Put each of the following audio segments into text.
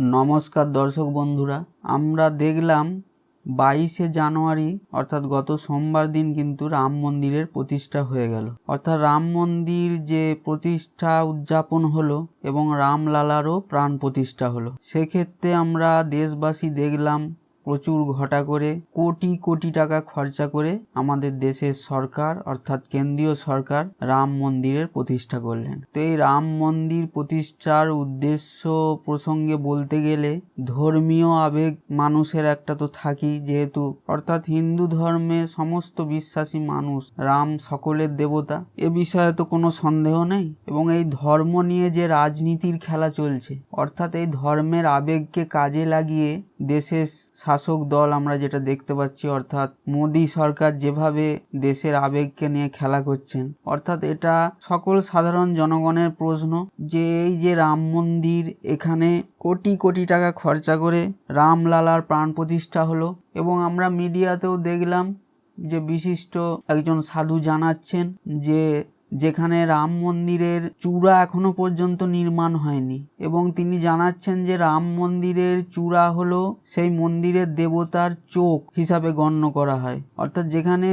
নমস্কার দর্শক বন্ধুরা, আমরা দেখলাম 22শে জানুয়ারি অর্থাৎ গত সোমবার দিন কিন্তু রাম মন্দিরের প্রতিষ্ঠা হয়ে গেল। অর্থাৎ রাম মন্দির যে প্রতিষ্ঠা উদযাপন হলো এবং রামলালারও প্রাণ প্রতিষ্ঠা হলো। সেক্ষেত্রে আমরা দেশবাসী দেখলাম প্রচুর ঘটা করে কোটি কোটি টাকা খরচা করে আমাদের দেশের সরকার অর্থাৎ কেন্দ্রীয় সরকার রাম মন্দিরের প্রতিষ্ঠা করলেন। তো এই রাম মন্দির প্রতিষ্ঠার উদ্দেশ্য প্রসঙ্গে বলতে গেলে ধর্মীয় আবেগ মানুষের একটা তো থাকেই, যেহেতু অর্থাৎ হিন্দু ধর্মে সমস্ত বিশ্বাসী মানুষ রাম সকলের দেবতা, এ বিষয়ে তো কোনো সন্দেহ নেই। এবং এই ধর্ম নিয়ে যে রাজনীতির খেলা চলছে, অর্থাৎ এই ধর্মের আবেগকে কাজে লাগিয়ে দেশের শাসক দল আমরা যেটা দেখতে পাচ্ছি, অর্থাৎ মোদী সরকার যেভাবে দেশের আবেগকে নিয়ে খেলা করছেন, অর্থাৎ এটা সকল সাধারণ জনগণের প্রশ্ন যে এই যে রাম মন্দির, এখানে কোটি কোটি টাকা খরচা করে রামলালার প্রাণ প্রতিষ্ঠা হলো এবং আমরা মিডিয়াতেও দেখলাম যে বিশিষ্ট একজন সাধু জানাচ্ছেন যে যেখানে রাম মন্দিরের চূড়া এখনো পর্যন্ত নির্মাণ হয়নি এবং তিনি জানাচ্ছেন যে রাম মন্দিরের চূড়া হলো সেই মন্দিরের দেবতার চোখ হিসাবে গণ্য করা হয়। অর্থাৎ যেখানে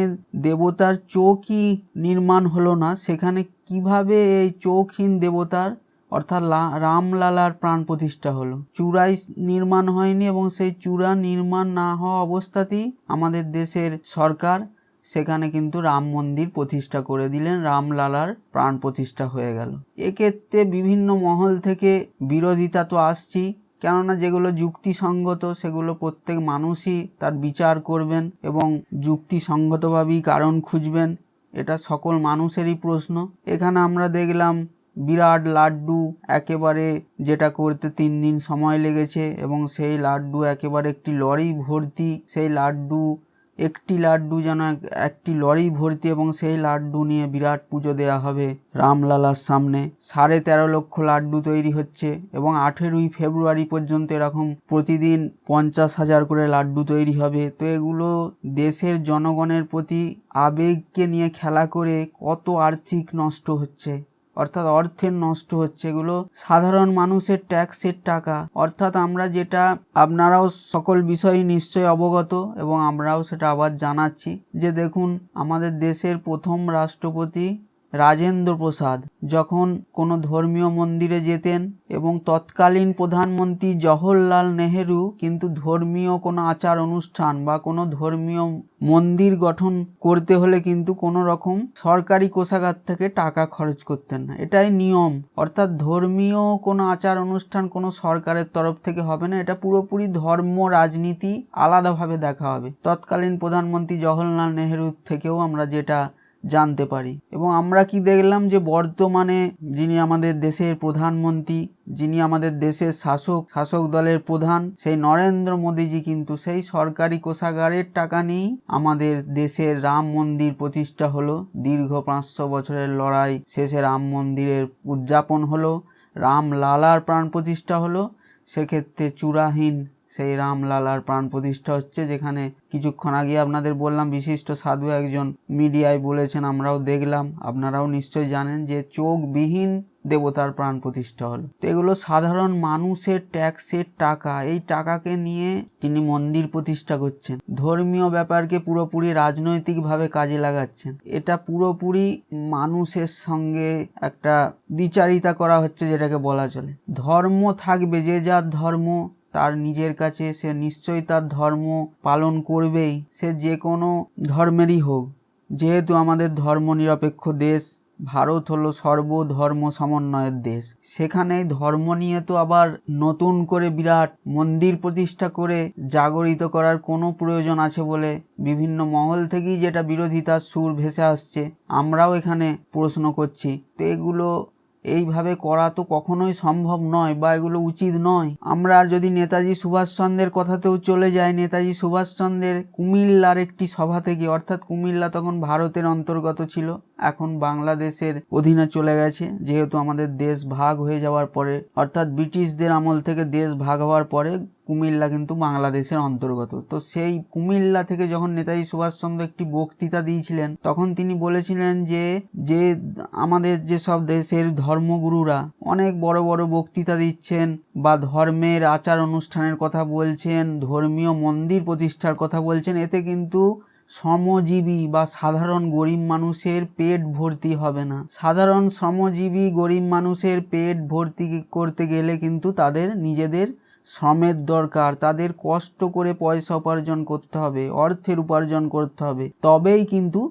দেবতার চোখই নির্মাণ হলো না, সেখানে কিভাবে এই চোখহীন দেবতার অর্থাৎ রামলালার প্রাণ প্রতিষ্ঠা হলো? চূড়াই নির্মাণ হয়নি এবং সেই চূড়া নির্মাণ না হওয়া অবস্থাতেই আমাদের দেশের সরকার সেখানে কিন্তু রাম মন্দির প্রতিষ্ঠা করে দিলেন, রামলালার প্রাণ প্রতিষ্ঠা হয়ে গেল। এক্ষেত্রে বিভিন্ন মহল থেকে বিরোধিতা তো আসছি, কেননা যেগুলো যুক্তিসঙ্গত সেগুলো প্রত্যেক মানুষই তার বিচার করবেন এবং যুক্তিসঙ্গতভাবেই কারণ খুঁজবেন, এটা সকল মানুষেরই প্রশ্ন। এখানে আমরা দেখলাম বিরাট লাড্ডু, একেবারে যেটা করতে 3 দিন সময় লেগেছে এবং সেই লাড্ডু একেবারে একটি লরি ভর্তি, সেই লাড্ডু একটি লাড্ডু যেন একটি লরি ভর্তি এবং সেই লাড্ডু নিয়ে বিরাট পুজো দেওয়া হবে রামলালার সামনে। 13.5 লক্ষ লাড্ডু তৈরি হচ্ছে এবং 18ই ফেব্রুয়ারি পর্যন্ত এরকম প্রতিদিন 50,000 করে লাড্ডু তৈরি হবে। তো এগুলো দেশের জনগণের প্রতি আবেগকে নিয়ে খেলা করে কত আর্থিক নষ্ট হচ্ছে, অর্থাৎ অর্থের নষ্ট হচ্ছে, এগুলো সাধারণ মানুষের ট্যাক্সের টাকা। অর্থাৎ আমরা যেটা, আপনারাও সকল বিষয়ে নিশ্চয়ই অবগত এবং আমরাও সেটা আবার জানাচ্ছি যে দেখুন, আমাদের দেশের প্রথম রাষ্ট্রপতি রাজেন্দ্র প্রসাদ যখন কোনো ধর্মীয় মন্দিরে যেতেন এবং তৎকালীন প্রধানমন্ত্রী জওহরলাল নেহেরু কিন্তু ধর্মীয় কোনো আচার অনুষ্ঠান বা কোনো ধর্মীয় মন্দির গঠন করতে হলে কিন্তু কোনো রকম সরকারি কোষাগার থেকে টাকা খরচ করতেন না, এটাই নিয়ম। অর্থাৎ ধর্মীয় কোনো আচার অনুষ্ঠান কোনো সরকারের তরফ থেকে হবে না, এটা পুরোপুরি ধর্ম রাজনীতি আলাদাভাবে দেখা হবে। তৎকালীন প্রধানমন্ত্রী জওহরলাল নেহেরুর থেকেও আমরা যেটা জানতে পারি। এবং আমরা কি দেখলাম যে বর্তমানে যিনি আমাদের দেশের প্রধানমন্ত্রী, যিনি আমাদের দেশের শাসক দলের প্রধান, সেই নরেন্দ্র মোদীজি কিন্তু সেই সরকারি কোষাগারের টাকা নিয়েই আমাদের দেশের রাম মন্দির প্রতিষ্ঠা হলো। দীর্ঘ 500 বছরের লড়াই শেষে রাম মন্দিরের উদযাপন হলো, রামলালার প্রাণ প্রতিষ্ঠা হলো। সেক্ষেত্রে চূড়াহীন সেই রামলালার প্রাণ প্রতিষ্ঠা হচ্ছে, যেখানে কিছুক্ষণ আগে আপনাদের বললাম বিশিষ্ট সাধু একজন মিডিয়ায় বলেছেন, আমরাও দেখলাম, আপনারাও নিশ্চয়ই জানেন যে চোখবিহীন দেবতার প্রাণ প্রতিষ্ঠা হলো। তো এগুলো সাধারণ মানুষের ট্যাক্সের টাকা, এই টাকাকে নিয়ে তিনি মন্দির প্রতিষ্ঠা করছেন, ধর্মীয় ব্যাপারকে পুরোপুরি রাজনৈতিকভাবে কাজে লাগাচ্ছেন। এটা পুরোপুরি মানুষের সঙ্গে একটা দ্বিচারিতা করা হচ্ছে, যেটাকে বলা চলে। ধর্ম থাকবে, যে যার ধর্ম তার নিজের কাছে, সে নিশ্চয়ই তার ধর্ম পালন করবেই, সে যে কোনো ধর্মেরই হোক। যেহেতু আমাদের ধর্মনিরপেক্ষ দেশ, ভারত হলো সর্বধর্ম সমন্বয়ের দেশ, সেখানে ধর্ম নিয়ে তো আবার নতুন করে বিরাট মন্দির প্রতিষ্ঠা করে জাগরিত করার কোনো প্রয়োজন আছে বলে বিভিন্ন মহল থেকেই যেটা বিরোধিতার সুর ভেসে আসছে, আমরাও এখানে প্রশ্ন করছি। তো এগুলো এইভাবে করা তো কখনোই সম্ভব নয় বা এগুলো উচিত নয়। আমরা যদি নেতাজি সুভাষচন্দ্রের কথাতেও চলে যাই, নেতাজি সুভাষচন্দ্রের কুমিল্লার একটি সভা থেকে, অর্থাৎ কুমিল্লা তখন ভারতের অন্তর্গত ছিল, এখন বাংলাদেশের অধীনে চলে গেছে, যেহেতু আমাদের দেশ ভাগ হয়ে যাওয়ার পরে, অর্থাৎ ব্রিটিশদের আমল থেকে দেশ ভাগ হওয়ার পরে কুমিল্লা কিন্তু বাংলাদেশের অন্তর্গত। তো সেই কুমিল্লা থেকে যখন নেতাজি সুভাষচন্দ্র একটি বক্তৃতা দিয়েছিলেন, তখন তিনি বলেছিলেন যে যে আমাদের যেসব দেশের ধর্মগুরুরা অনেক বড় বড় বক্তৃতা দিচ্ছেন বা ধর্মের আচার অনুষ্ঠানের কথা বলছেন, ধর্মীয় মন্দির প্রতিষ্ঠার কথা বলছেন, এতে কিন্তু শ্রমজীবী বা সাধারণ গরিব মানুষের পেট ভর্তি হবে না। সাধারণ শ্রমজীবী গরিব মানুষের পেট ভর্তি করতে গেলে কিন্তু তাদের নিজেদের শ্রমের দরকার, তাদের কষ্ট করে পয়সা উপার্জন করতে হবে, অর্থের উপার্জন করতে হবে, তবেই কিন্তু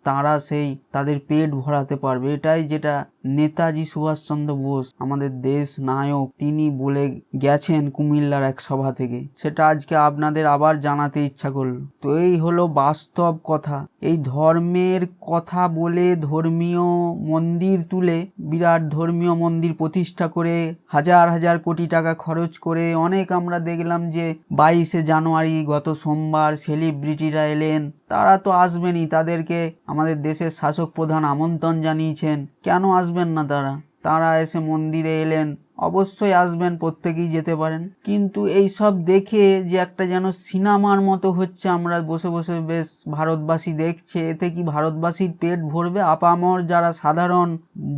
তারা সেই তাদের পেট ভরাতে পারবে। এটাই যেটা নেতাজি সুভাষচন্দ্র বোস, আমাদের দেশ নায়ক, তিনি বলে গেছেন কুমিল্লার এক সভা থেকে। সেটা আজকে আপনাদের আবার জানাতে ইচ্ছা করলো। তো এই হলো বাস্তব কথা। এই ধর্মের কথা বলে ধর্মীয় মন্দির তুলে, বিরাট ধর্মীয় মন্দির প্রতিষ্ঠা করে হাজার হাজার কোটি টাকা খরচ করে অনেক আমরা দেখলাম যে 22শে জানুয়ারি গত সোমবার সেলিব্রিটিরা এলেন। তারা তো আসবেনই, তাদেরকে আমাদের দেশের শাসক প্রধান আমন্ত্রণ জানিয়েছেন। কেন আসবেন না তারা এসে মন্দিরে এলেন, অবশ্যই আসবেন, প্রত্যেকেই যেতে পারেন। কিন্তু এই সব দেখে যে একটা যেন সিনেমার মতো হচ্ছে, আমরা বসে বসে বেশ ভারতবাসী দেখছে, এতে কি ভারতবাসীর পেট ভরবে? আপামর যারা সাধারণ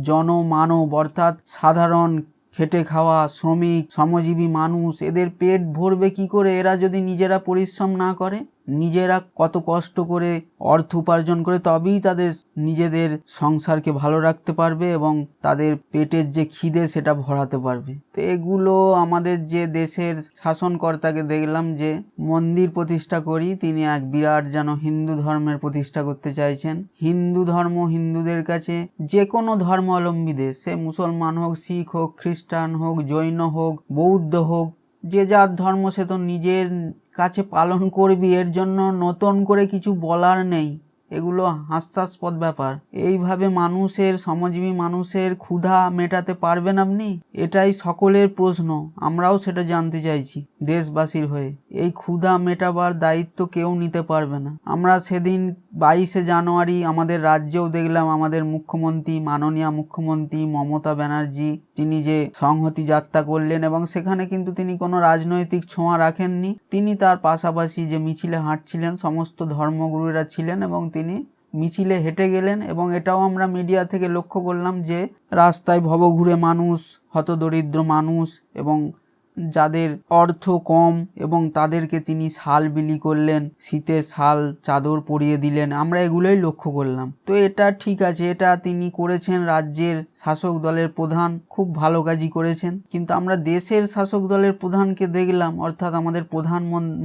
জনমানব, অর্থাৎ সাধারণ খেটে খাওয়া শ্রমিক শ্রমজীবী মানুষ, এদের পেট ভরবে কি করে? এরা যদি নিজেরা পরিশ্রম না করে, নিজেরা কত কষ্ট করে অর্থ উপার্জন করে, তবেই তাদের নিজেদের সংসারকে ভালো রাখতে পারবে এবং তাদের পেটের যে খিদে সেটা ভরাতে পারবে। তো এগুলো আমাদের যে দেশের শাসনকর্তাকে দেখলাম যে মন্দির প্রতিষ্ঠা করি, তিনি এক বিরাট যেন হিন্দু ধর্মের প্রতিষ্ঠা করতে চাইছেন। হিন্দু ধর্ম হিন্দুদের কাছে, যে কোনো ধর্মাবলম্বীদের, সে মুসলমান হোক, শিখ হোক, খ্রিস্টান হোক, জৈন হোক, বৌদ্ধ হোক, যে যার ধর্ম সে তো নিজের কাছে পালন করবি, এর জন্য নতুন করে কিছু বলার নেই। এগুলো হাস্যাস্পদ ব্যাপার। এইভাবে মানুষের, শ্রমজীবী মানুষের ক্ষুধা মেটাতে পারবেন আপনি? এটাই সকলের প্রশ্ন, আমরাও সেটা জানতে চাইছি দেশবাসীর হয়ে। এই ক্ষুধা মেটাবার দায়িত্ব কেউ নিতে পারবে না। আমরা সেদিন 22শে জানুয়ারি আমাদের রাজ্যেও দেখলাম আমাদের মুখ্যমন্ত্রী, মাননীয় মুখ্যমন্ত্রী মমতা ব্যানার্জি, তিনি যে সংহতি যাত্রা করলেন এবং সেখানে কিন্তু তিনি কোনো রাজনৈতিক ছোঁয়া রাখেননি। তিনি তার পাশাপাশি যে মিছিলে হাঁটছিলেন, সমস্ত ধর্মগুরুরা ছিলেন এবং তিনি মিছিলে হেঁটে গেলেন। এবং এটাও আমরা মিডিয়া থেকে লক্ষ্য করলাম যে রাস্তায় ভবঘুরে মানুষ, হতদরিদ্র মানুষ এবং যাদের অর্থ কম, এবং তাদেরকে তিনি শাল বিলি করলেন, শীতের শাল চাদর পরিয়ে দিলেন। আমরা এগুলোই লক্ষ্য করলাম। তো এটা ঠিক আছে, এটা তিনি করেছেন, রাজ্যের শাসক দলের প্রধান খুব ভালো কাজই করেছেন। কিন্তু আমরা দেশের শাসক দলের প্রধানকে দেখলাম, অর্থাৎ আমাদের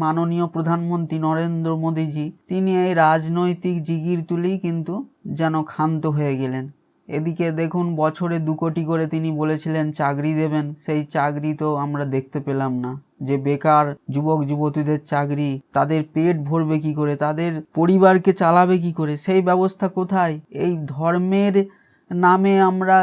মাননীয় প্রধানমন্ত্রী নরেন্দ্র মোদীজি, তিনি এই রাজনৈতিক জিগির তুলেই কিন্তু যেন ক্ষান্ত হয়ে গেলেন। এদিকে দেখুন, বছরে 2 কোটি করে তিনি বলেছিলেন চাকরি দেবেন, সেই চাকরি তো আমরা দেখতে পেলাম না। যে বেকার যুবক যুবতীদের চাকরি, তাদের পেট ভরবে কি করে, তাদের পরিবারকে চালাবে কি করে, সেই ব্যবস্থা কোথায়? এই ধর্মের নামে আমরা,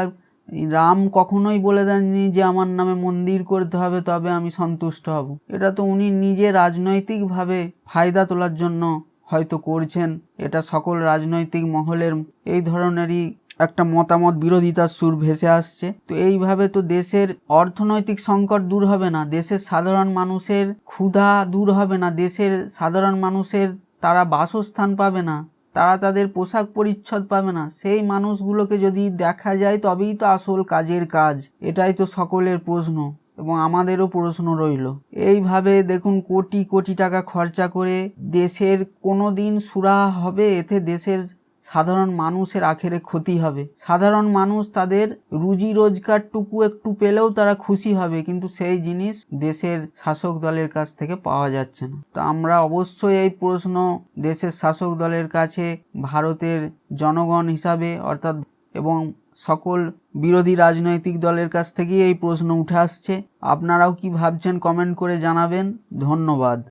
রাম কখনোই বলে দেননি যে আমার নামে মন্দির করতে হবে তবে আমি সন্তুষ্ট হব। এটা তো উনি নিজে রাজনৈতিকভাবে ফায়দা তোলার জন্য হয়তো করছেন। এটা সকল রাজনৈতিক মহলের এই ধরনেরই একটা মতামত, বিরোধিতার সুর ভেসে আসছে। তো এইভাবে তো দেশের অর্থনৈতিক সংকট দূর হবে না, দেশের সাধারণ মানুষের ক্ষুধা দূর হবে না, দেশের সাধারণ মানুষের তারা বাসস্থান পাবে না, তারা তাদের পোশাক পরিচ্ছদ পাবে না। সেই মানুষগুলোকে যদি দেখা যায় তবেই তো আসল কাজের কাজ। এটাই তো সকলের প্রশ্ন এবং আমাদেরও প্রশ্ন রইল। এইভাবে দেখুন, কোটি কোটি টাকা খরচা করে দেশের কোনো দিন সুরাহা হবে? এতে দেশের সাধারণ মানুষের আখেরে ক্ষতি হবে। সাধারণ মানুষ তাদের রুজি রোজগারটুকু একটু পেলেও তারা খুশি হবে, কিন্তু সেই জিনিস দেশের শাসক দলের কাছ থেকে পাওয়া যাচ্ছে না। তো আমরা অবশ্যই এই প্রশ্ন দেশের শাসক দলের কাছে ভারতের জনগণ হিসাবে, অর্থাৎ এবং সকল বিরোধী রাজনৈতিক দলের কাছ থেকেই এই প্রশ্ন উঠে আসছে। আপনারাও কি ভাবছেন কমেন্ট করে জানাবেন। ধন্যবাদ।